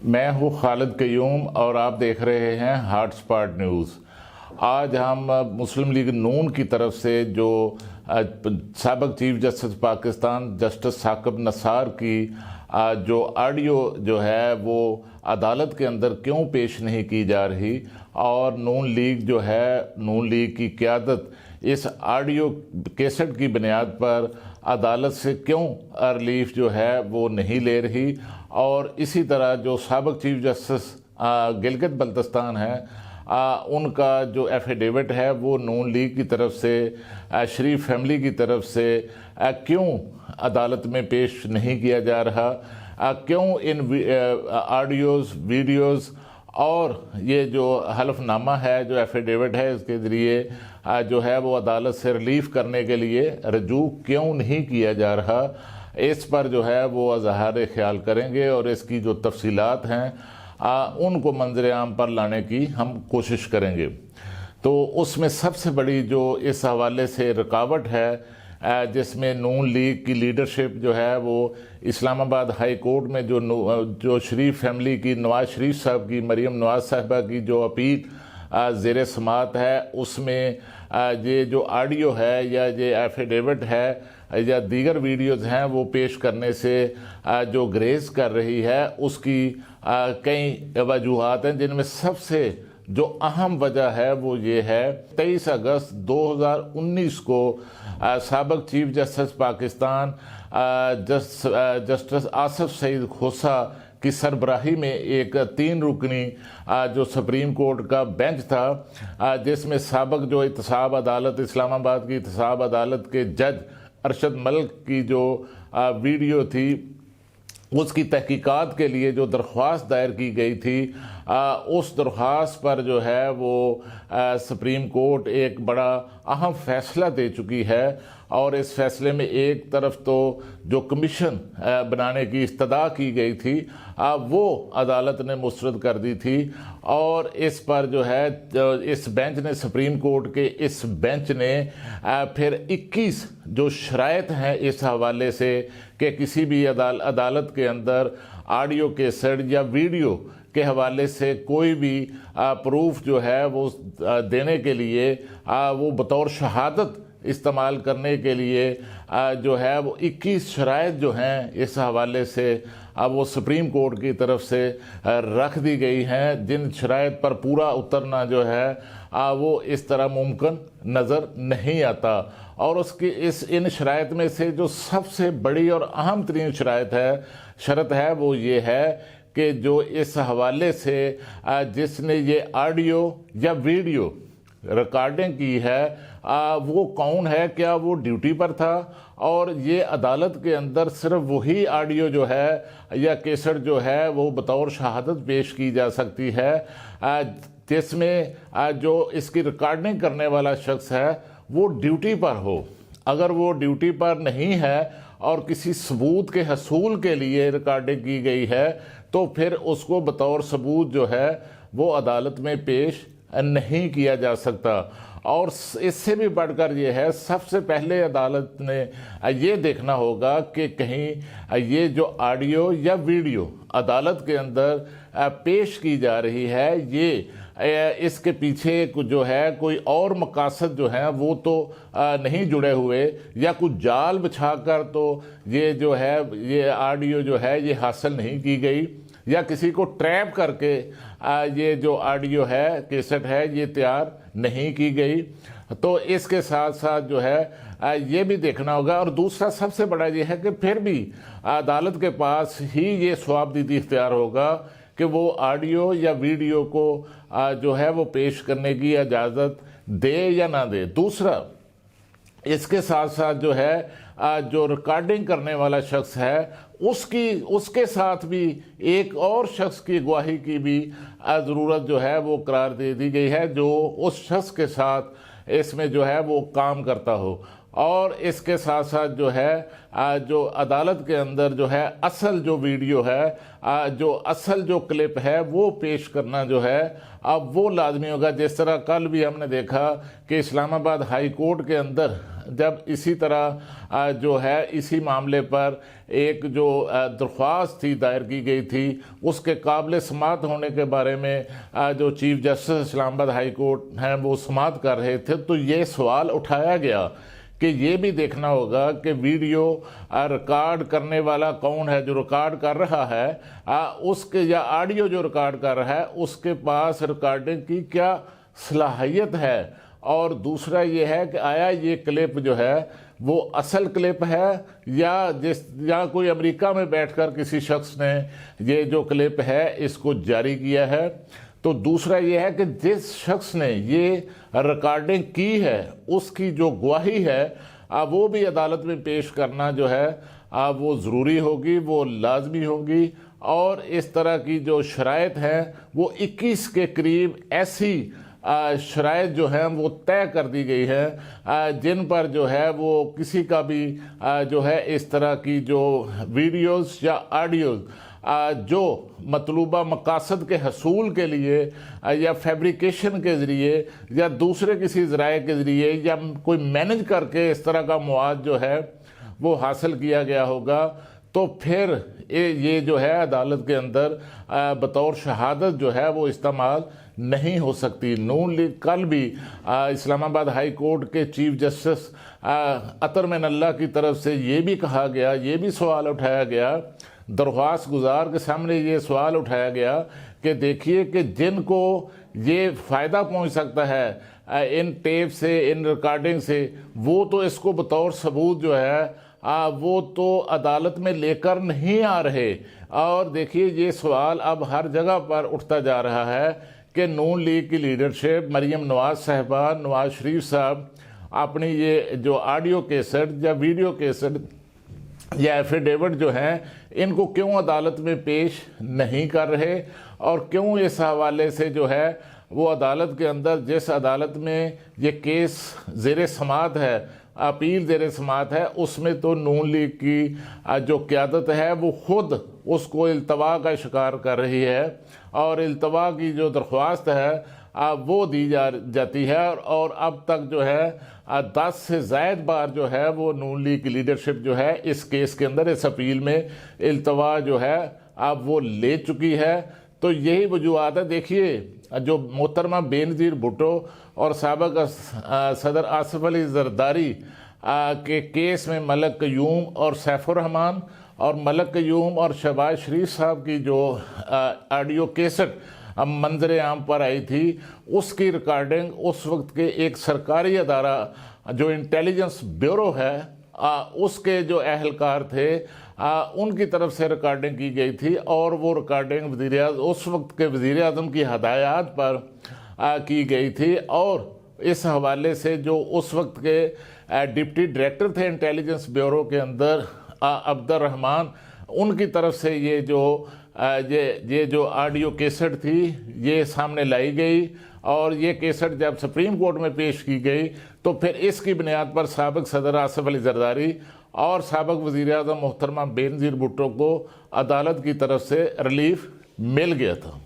میں ہوں خالد قیوم اور آپ دیکھ رہے ہیں ہاٹ سپاٹ نیوز۔ آج ہم مسلم لیگ نون کی طرف سے جو سابق chief justice Pakistan justice Saqib Nisar کی جو آڈیو جو ہے وہ عدالت کے اندر کیوں پیش نہیں کی جا رہی، اور نون لیگ جو ہے، نون لیگ کی قیادت اس آڈیو کیسٹ کی بنیاد پر عدالت سے کیوں ریلیف جو ہے وہ نہیں لے رہی، اور اسی طرح جو سابق چیف جسٹس گلگت بلتستان ہے ان کا جو ایفیڈیوٹ ہے وہ نون لیگ کی طرف سے، شریف فیملی کی طرف سے کیوں عدالت میں پیش نہیں کیا جا رہا، کیوں ان آڈیوز، ویڈیوز اور یہ جو حلف نامہ ہے، جو ایفیڈیوٹ ہے، اس کے ذریعے جو ہے وہ عدالت سے ریلیف کرنے کے لیے رجوع کیوں نہیں کیا جا رہا، اس پر جو ہے وہ اظہار خیال کریں گے اور اس کی جو تفصیلات ہیں ان کو منظر عام پر لانے کی ہم کوشش کریں گے۔ تو اس میں سب سے بڑی جو اس حوالے سے رکاوٹ ہے، جس میں نون لیگ کی لیڈرشپ جو ہے وہ اسلام آباد ہائی کورٹ میں جو شریف فیملی کی، نواز شریف صاحب کی، مریم نواز صاحبہ کی جو اپیل زیر سماعت ہے، اس میں یہ جو آڈیو ہے یا یہ ایفیڈیوٹ ہے یا دیگر ویڈیوز ہیں وہ پیش کرنے سے جو گریز کر رہی ہے، اس کی کئی وجوہات ہیں، جن میں سب سے جو اہم وجہ ہے وہ یہ ہے 23 اگست 2019 کو سابق chief justice Pakistan justice Asif Saeed Khosa کی سربراہی میں ایک 3 رکنی جو سپریم کورٹ کا بینچ تھا، جس میں سابق جو احتساب عدالت، اسلام آباد کی احتساب عدالت کے جج ارشد ملک کی جو ویڈیو تھی، اس کی تحقیقات کے لیے جو درخواست دائر کی گئی تھی، اس درخواست پر جو ہے وہ سپریم کورٹ ایک بڑا اہم فیصلہ دے چکی ہے، اور اس فیصلے میں ایک طرف تو جو کمیشن بنانے کی استدعا کی گئی تھی وہ عدالت نے مسترد کر دی تھی، اور اس پر جو ہے اس بینچ نے، سپریم کورٹ کے اس بینچ نے پھر 21 جو شرائط ہیں اس حوالے سے کہ کسی بھی عدالت کے اندر آڈیو کیسٹ یا ویڈیو کے حوالے سے کوئی بھی پروف جو ہے وہ دینے کے لیے، وہ بطور شہادت استعمال کرنے کے لیے جو ہے وہ 21 شرائط جو ہیں اس حوالے سے وہ سپریم کورٹ کی طرف سے رکھ دی گئی ہیں، جن شرائط پر پورا اترنا جو ہے وہ اس طرح ممکن نظر نہیں آتا۔ اور ان شرائط میں سے جو سب سے بڑی اور اہم ترین شرط ہے وہ یہ ہے کہ جو اس حوالے سے جس نے یہ آڈیو یا ویڈیو ریکارڈنگ کی ہے وہ کون ہے، کیا وہ ڈیوٹی پر تھا، اور یہ عدالت کے اندر صرف وہی آڈیو جو ہے یا کیسٹ جو ہے وہ بطور شہادت پیش کی جا سکتی ہے جس میں جو اس کی ریکارڈنگ کرنے والا شخص ہے وہ ڈیوٹی پر ہو۔ اگر وہ ڈیوٹی پر نہیں ہے اور کسی ثبوت کے حصول کے لیے ریکارڈنگ کی گئی ہے تو پھر اس کو بطور ثبوت جو ہے وہ عدالت میں پیش نہیں کیا جا سکتا۔ اور اس سے بھی بڑھ کر یہ ہے، سب سے پہلے عدالت نے یہ دیکھنا ہوگا کہ کہیں یہ جو آڈیو یا ویڈیو عدالت کے اندر پیش کی جا رہی ہے، یہ اس کے پیچھے جو ہے کوئی اور مقاصد جو ہیں وہ تو نہیں جڑے ہوئے، یا کچھ جال بچھا کر تو یہ جو ہے یہ آڈیو جو ہے یہ حاصل نہیں کی گئی، یا کسی کو ٹریپ کر کے یہ جو آڈیو ہے، کیسٹ ہے، یہ تیار نہیں کی گئی۔ تو اس کے ساتھ ساتھ جو ہے یہ بھی دیکھنا ہوگا، اور دوسرا سب سے بڑا یہ ہے کہ پھر بھی عدالت کے پاس ہی یہ ثوابدیدی اختیار ہوگا کہ وہ آڈیو یا ویڈیو کو جو ہے وہ پیش کرنے کی اجازت دے یا نہ دے۔ دوسرا، اس کے ساتھ ساتھ جو ہے جو ریکارڈنگ کرنے والا شخص ہے اس کے ساتھ بھی ایک اور شخص کی گواہی کی بھی ضرورت جو ہے وہ قرار دے دی گئی ہے، جو اس شخص کے ساتھ اس میں جو ہے وہ کام کرتا ہو۔ اور اس کے ساتھ ساتھ جو ہے جو عدالت کے اندر جو ہے اصل جو ویڈیو ہے، جو اصل جو کلپ ہے وہ پیش کرنا جو ہے اب وہ لازمی ہوگا۔ جس طرح کل بھی ہم نے دیکھا کہ اسلام آباد ہائی کورٹ کے اندر جب اسی طرح جو ہے اسی معاملے پر ایک جو درخواست تھی دائر کی گئی تھی، اس کے قابل سماعت ہونے کے بارے میں جو چیف جسٹس اسلام آباد ہائی کورٹ ہیں وہ سماعت کر رہے تھے، تو یہ سوال اٹھایا گیا کہ یہ بھی دیکھنا ہوگا کہ ویڈیو ریکارڈ کرنے والا کون ہے، جو ریکارڈ کر رہا ہے اس کے، یا آڈیو جو ریکارڈ کر رہا ہے اس کے پاس ریکارڈنگ کی کیا صلاحیت ہے، اور دوسرا یہ ہے کہ آیا یہ کلپ جو ہے وہ اصل کلپ ہے یا کوئی امریکہ میں بیٹھ کر کسی شخص نے یہ جو کلپ ہے اس کو جاری کیا ہے۔ تو دوسرا یہ ہے کہ جس شخص نے یہ ریکارڈنگ کی ہے اس کی جو گواہی ہے وہ بھی عدالت میں پیش کرنا جو ہے وہ ضروری ہوگی، وہ لازمی ہوگی، اور اس طرح کی جو شرائط ہیں وہ 21 کے قریب ایسی شرائط جو ہیں وہ طے کر دی گئی ہے جن پر جو ہے وہ کسی کا بھی جو ہے اس طرح کی جو ویڈیوز یا آڈیوز جو مطلوبہ مقاصد کے حصول کے لیے یا فیبریکیشن کے ذریعے یا دوسرے کسی ذرائع کے ذریعے یا کوئی مینج کر کے اس طرح کا مواد جو ہے وہ حاصل کیا گیا ہوگا، تو پھر یہ جو ہے عدالت کے اندر بطور شہادت جو ہے وہ استعمال نہیں ہو سکتی۔ نون لیگ کل بھی اسلام آباد ہائی کورٹ کے چیف جسٹس عطر من اللہ کی طرف سے یہ بھی کہا گیا، یہ بھی سوال اٹھایا گیا، درخواست گزار کے سامنے یہ سوال اٹھایا گیا کہ دیکھیے کہ جن کو یہ فائدہ پہنچ سکتا ہے ان ٹیپ سے، ان ریکارڈنگ سے، وہ تو اس کو بطور ثبوت جو ہے وہ تو عدالت میں لے کر نہیں آ رہے۔ اور دیکھیے یہ سوال اب ہر جگہ پر اٹھتا جا رہا ہے کہ نون لیگ کی لیڈرشپ، مریم نواز صاحبہ، نواز شریف صاحب اپنی یہ جو آڈیو کیسٹ یا ویڈیو کیسٹ یا ایفیڈیوٹ جو ہیں ان کو کیوں عدالت میں پیش نہیں کر رہے، اور کیوں اس حوالے سے جو ہے وہ عدالت کے اندر، جس عدالت میں یہ کیس زیر سماعت ہے، اپیل زیر سماعت ہے، اس میں تو نون لیگ کی جو قیادت ہے وہ خود اس کو التوا کا شکار کر رہی ہے، اور التوا کی جو درخواست ہے وہ دی جاتی ہے، اور اب تک جو ہے 10 سے زائد بار جو ہے وہ نون لیگ کی لیڈرشپ جو ہے اس کیس کے اندر، اس اپیل میں التوا جو ہے اب وہ لے چکی ہے۔ تو یہی وجوہات ہے۔ دیکھیے جو محترمہ بے نظیر بھٹو اور سابق صدر آصف علی زرداری کے کیس میں ملک قیوم اور سیف الرحمان، اور ملک قیوم اور شہباز شریف صاحب کی جو آڈیو کیسٹ منظر عام پر آئی تھی، اس کی ریکارڈنگ اس وقت کے ایک سرکاری ادارہ جو انٹیلیجنس بیورو ہے اس کے جو اہلکار تھے ان کی طرف سے ریکارڈنگ کی گئی تھی، اور وہ ریکارڈنگ اس وقت کے وزیر اعظم کی ہدایات پر کی گئی تھی، اور اس حوالے سے جو اس وقت کے ڈپٹی ڈائریکٹر تھے انٹیلیجنس بیورو کے اندر عبد الرحمان، ان کی طرف سے یہ جو آڈیو کیسٹ تھی یہ سامنے لائی گئی، اور یہ کیسٹ جب سپریم کورٹ میں پیش کی گئی تو پھر اس کی بنیاد پر سابق صدر آصف علی زرداری اور سابق وزیر اعظم محترمہ بے نظیر بھٹو کو عدالت کی طرف سے ریلیف مل گیا تھا۔